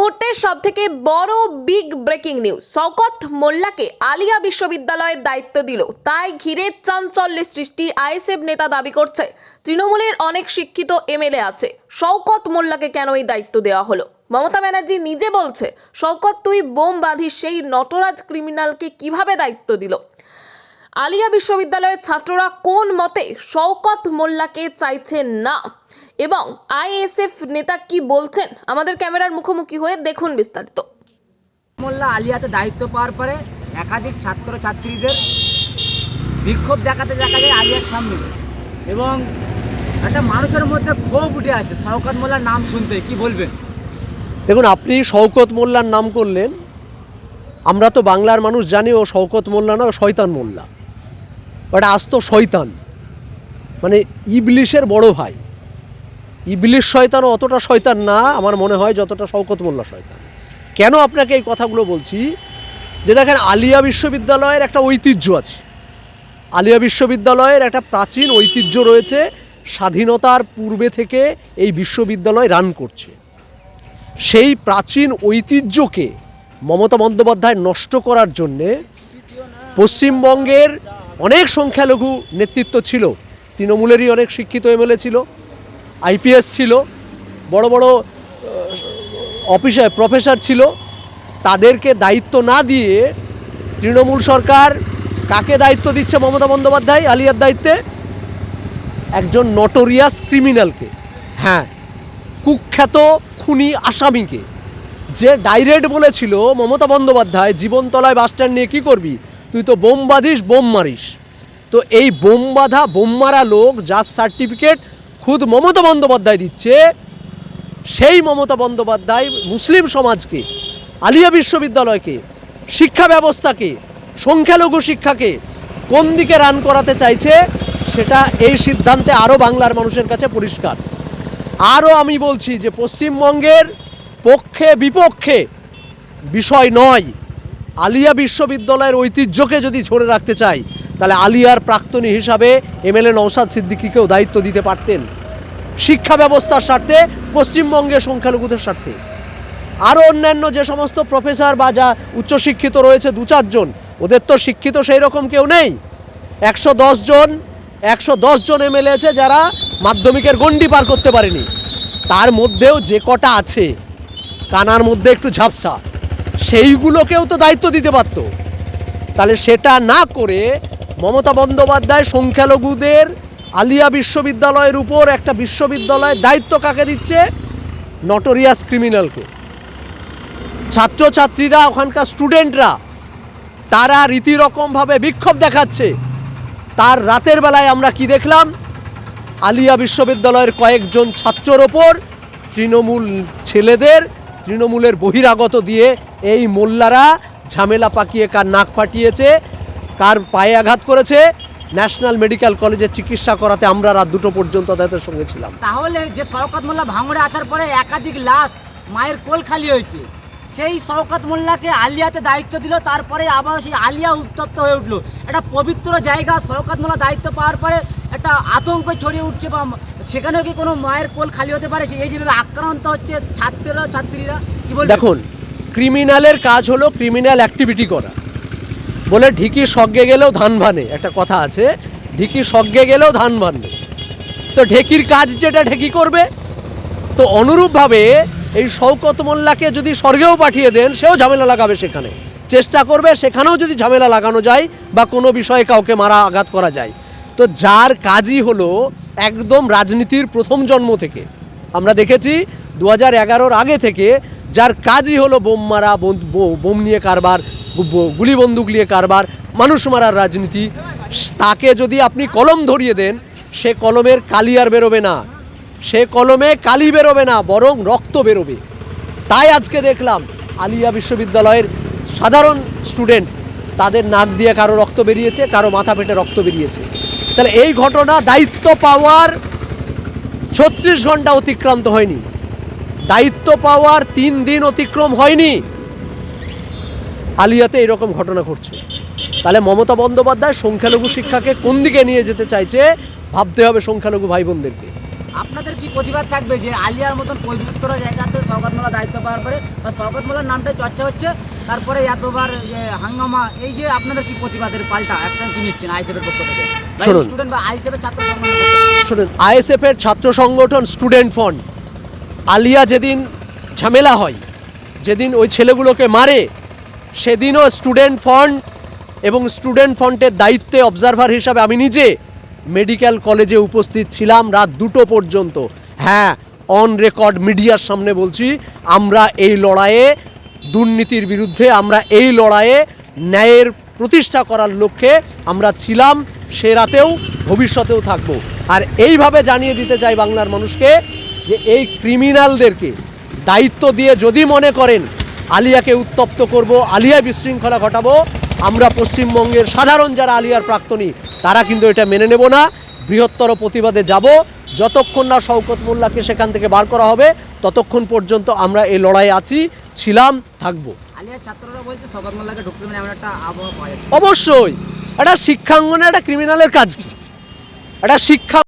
মুহূর্তে সবথেকে বড় বিগ ব্রেকিং নিউজ, শওকত মোল্লাকে আলিয়া বিশ্ববিদ্যালয়ের দায়িত্ব দিল, তাই ঘিরে চাঞ্চল্যের সৃষ্টি। আইএসএফ নেতা দাবি করছে তৃণমূলের অনেক শিক্ষিত এমএলএ আছে, শওকত মোল্লাকে কেন এই দায়িত্ব দেওয়া হলো। মমতা ব্যানার্জি নিজে বলছে, শওকত তুই বোম বাঁধিস, সেই নটরাজ ক্রিমিনালকে কিভাবে দায়িত্ব দিল। আলিয়া বিশ্ববিদ্যালয়ের ছাত্ররা কোন মতে শওকত মোল্লাকে চাইছেন না এবং আইএসএফ নেতা কি বলছেন, আমাদের ক্যামেরার মুখোমুখি হয়ে দেখুন বিস্তারিত। মোল্লা আলিয়াতে দায়িত্ব পাওয়ার পরে একাধিক ছাত্রছাত্রীদের বিক্ষোভ দেখাতে দেখা যায় আলিয়ার সামনে, এবং একটা মানুষের মধ্যে ক্ষোভ উঠে আসে শওকত মোল্লার নাম শুনতে। কি বলবেন? দেখুন, আপনি শওকত মোল্লার নাম করলেন, আমরা তো বাংলার মানুষ জানি ও শওকত মোল্লা না, ও শয়তান মোল্লা। বাট আস্ত শয়তান, মানে ইবলিশের বড় ভাই। ইবলিশ শয়তানও অতটা শয়তান না আমার মনে হয় যতটা শওকত মোল্লা শয়তান। কেন আপনাকে এই কথাগুলো বলছি, যে দেখেন আলিয়া বিশ্ববিদ্যালয়ের একটা ঐতিহ্য আছে, আলিয়া বিশ্ববিদ্যালয়ের একটা প্রাচীন ঐতিহ্য রয়েছে, স্বাধীনতার পূর্বে থেকে এই বিশ্ববিদ্যালয় রান করছে। সেই প্রাচীন ঐতিহ্যকে মমতা বন্দ্যোপাধ্যায় নষ্ট করার জন্যে পশ্চিমবঙ্গের অনেক সংখ্যালঘু নেতৃত্ব ছিল, তৃণমূলেরই অনেক শিক্ষিত এমএলএ ছিল, আইপিএস ছিল, বড় বড় প্রফেসর ছিল, তাদেরকে দায়িত্ব না দিয়ে তৃণমূল সরকার কাকে দায়িত্ব দিচ্ছে মমতা বন্দ্যোপাধ্যায় আলিয়ার দায়িত্বে? একজন নটোরিয়াস ক্রিমিনালকে, হ্যাঁ, কুখ্যাত খুনি আসামিকে, যে ডাইরেক্ট বলেছিল মমতা বন্দ্যোপাধ্যায় জীবনতলায় বাসস্ট্যান্ড নিয়ে কী করবি, তুই তো বোম বাঁধিস, বোম মারিস। তো এই বোম বাঁধা বোম মারা লোক যার সার্টিফিকেট খুদ মমতা বন্দ্যোপাধ্যায় দিচ্ছে, সেই মমতা বন্দ্যোপাধ্যায় মুসলিম সমাজকে, আলিয়া বিশ্ববিদ্যালয়কে, শিক্ষা ব্যবস্থাকে, সংখ্যালঘু শিক্ষাকে কোন দিকে রান করাতে চাইছে, সেটা এই সিদ্ধান্তে আরও বাংলার মানুষের কাছে পরিষ্কার। আরও আমি বলছি যে পশ্চিমবঙ্গের পক্ষে বিপক্ষে বিষয় নয়, আলিয়া বিশ্ববিদ্যালয়ের ঐতিহ্যকে যদি ধরে রাখতে চাই, তাহলে আলিয়ার প্রাক্তনী হিসাবে এমএলএ নওশাদ সিদ্দিকীকেও দায়িত্ব দিতে পারতেন, শিক্ষা ব্যবস্থার স্বার্থে, পশ্চিমবঙ্গের সংখ্যালঘুদের স্বার্থে। আরও অন্যান্য যে সমস্ত প্রফেসর বা যা উচ্চশিক্ষিত রয়েছে 2-4 জন, ওদের তো শিক্ষিত সেই রকম কেউ নেই। 110 জন এমএলএ আছে যারা মাধ্যমিকের গণ্ডি পার করতে পারেনি, তার মধ্যেও যে কটা আছে কানার মধ্যে একটু ঝাপসা, সেইগুলোকেও তো দায়িত্ব দিতে পারত। তাহলে সেটা না করে মমতা বন্দ্যোপাধ্যায় সংখ্যালঘুদের আলিয়া বিশ্ববিদ্যালয়ের উপর একটা বিশ্ববিদ্যালয়ের দায়িত্ব কাকে দিচ্ছে? নটোরিয়াস ক্রিমিনালকে। ছাত্রছাত্রীরা, ওখানকার স্টুডেন্টরা, তারা রীতিরকমভাবে বিক্ষোভ দেখাচ্ছে। তার রাতের বেলায় আমরা কি দেখলাম? আলিয়া বিশ্ববিদ্যালয়ের কয়েকজন ছাত্রর ওপর তৃণমূল ছেলেদের, তৃণমূলের বহিরাগত দিয়ে এই মোল্লারা ঝামেলা পাকিয়ে কার নাক ফাটিয়েছে, কার পায়ে আঘাত করেছে। ন্যাশনাল মেডিকেল কলেজে চিকিৎসা করাতে আমরা রাত 2টো পর্যন্ত তাদের সঙ্গে ছিলাম। তাহলে যে শওকত মোল্লা ভাঙড়ে আসার পরে একাধিক লাশ, মায়ের কোল খালি হয়েছে, সেই শওকত মোল্লাকে আলিয়াতে দায়িত্ব দিল, তারপরে আবার সেই আলিয়া উত্তপ্ত হয়ে উঠলো। একটা পবিত্র জায়গা, শওকত মোল্লা দায়িত্ব পাওয়ার পরে একটা আতঙ্ক ছড়িয়ে উঠছে, বা সেখানেও কি কোনো মায়ের কোল খালি হতে পারে? এই যেভাবে আক্রান্ত হচ্ছে ছাত্রীরা, কি বলবেন? দেখুন, ক্রিমিনালের কাজ হলো ক্রিমিনাল অ্যাক্টিভিটি করা। বলে ঢিকি সগ্গে গেলেও ধান ভানে, একটা কথা আছে, ঢিকি সগ্গে গেলেও ধান ভানে। তো ঢেকির কাজ যেটা ঢেকি করবে। তো অনুরূপভাবে এই শওকত মোল্লাকে যদি স্বর্গেও পাঠিয়ে দেন, সেও ঝামেলা লাগাবে, সেখানে চেষ্টা করবে, সেখানেও যদি ঝামেলা লাগানো যায় বা কোনো বিষয়ে কাউকে মারা আঘাত করা যায়। তো যার কাজই হলো একদম রাজনীতির প্রথম জন্ম থেকে আমরা দেখেছি 2011-র আগে থেকে, যার কাজই হলো বোম মারা, বোম নিয়ে কারবার, গুলি বন্দুক নিয়ে কারবার, মানুষ মারার রাজনীতি, তাকে যদি আপনি কলম ধরিয়ে দেন, সে কলমের কালি আর বেরোবে না, সে কলমে কালি বেরোবে না, বরং রক্ত বেরোবে। তাই আজকে দেখলাম আলিয়া বিশ্ববিদ্যালয়ের সাধারণ স্টুডেন্ট, তাদের নাক দিয়ে কারো রক্ত বেরিয়েছে, কারো মাথা পেটে রক্ত বেরিয়েছে। তাহলে এই ঘটনা দায়িত্ব পাওয়ার 36 ঘন্টা অতিক্রান্ত হয়নি, দায়িত্ব পাওয়ার 3 দিন অতিক্রম হয়নি, আলিয়াতে এরকম ঘটনা ঘটছে। তাহলে মমতা বন্দ্যোপাধ্যায় সংখ্যালঘু শিক্ষাকে কোন দিকে নিয়ে যেতে চাইছে ভাবতে হবে সংখ্যালঘু ভাই বোনদেরকে। আপনাদের কি প্রতিবাদ থাকবে যে আলিয়ার মতন পবিত্র জায়গাতে শওকত মোল্লা দায়িত্ব পাওয়ার পরে বা শওকত মোল্লার নামটাই চর্চা হচ্ছে, তারপরে এতবার যে হাঙ্গামা, এই যে আপনাদের কি প্রতিবাদের পাল্টা অ্যাকশন কি নিচ্ছেন আইএসএফের পক্ষ থেকে, শুনুন। স্টুডেন্ট বা আইএসএফের ছাত্র সংগঠনের পক্ষ থেকে? শুনুন, আইএসএফের ছাত্র সংগঠন স্টুডেন্ট ফ্রন্ট, আলিয়া যেদিন ঝামেলা হয়, যেদিন ওই ছেলেগুলোকে মারে, সেদিনও স্টুডেন্ট ফ্রন্ট এবং স্টুডেন্ট ফ্রন্টের দায়িত্বে অবজারভার হিসাবে আমি নিজে মেডিকেল কলেজে উপস্থিত ছিলাম রাত 2টো পর্যন্ত। হ্যাঁ, অন রেকর্ড মিডিয়ার সামনে বলছি, আমরা এই লড়াইয়ে দুর্নীতির বিরুদ্ধে, আমরা এই লড়াইয়ে ন্যায়ের প্রতিষ্ঠা করার লক্ষ্যে আমরা ছিলাম, সে রাতেও ভবিষ্যতেও থাকব। আর এইভাবে জানিয়ে দিতে চাই বাংলার মানুষকে যে এই ক্রিমিনালদেরকে দায়িত্ব দিয়ে যদি মনে করেন আলিয়াকে উত্তপ্ত করব, আলিয়া বিশৃঙ্খলা ঘটাবো, আমরা পশ্চিমবঙ্গের সাধারণ যারা আলিয়ার প্রাক্তনী তারা কিন্তু এটা মেনে নেব না। বৃহত্তর প্রতিবাদে যাব, যতক্ষণ না শওকত মোল্লাকে সেখান থেকে বার করা হবে ততক্ষণ পর্যন্ত আমরা এই লড়াইয়ে আছি, ছিলাম, থাকবো। আলিয়ার ছাত্ররা বলছে শওকত মোল্লাকে ঢুকতে মানে এমন একটা আবহাওয়া পাওয়া যাচ্ছে। অবশ্যই একটা শিক্ষাঙ্গনে একটা ক্রিমিনালের কাজ কি? একটা শিক্ষা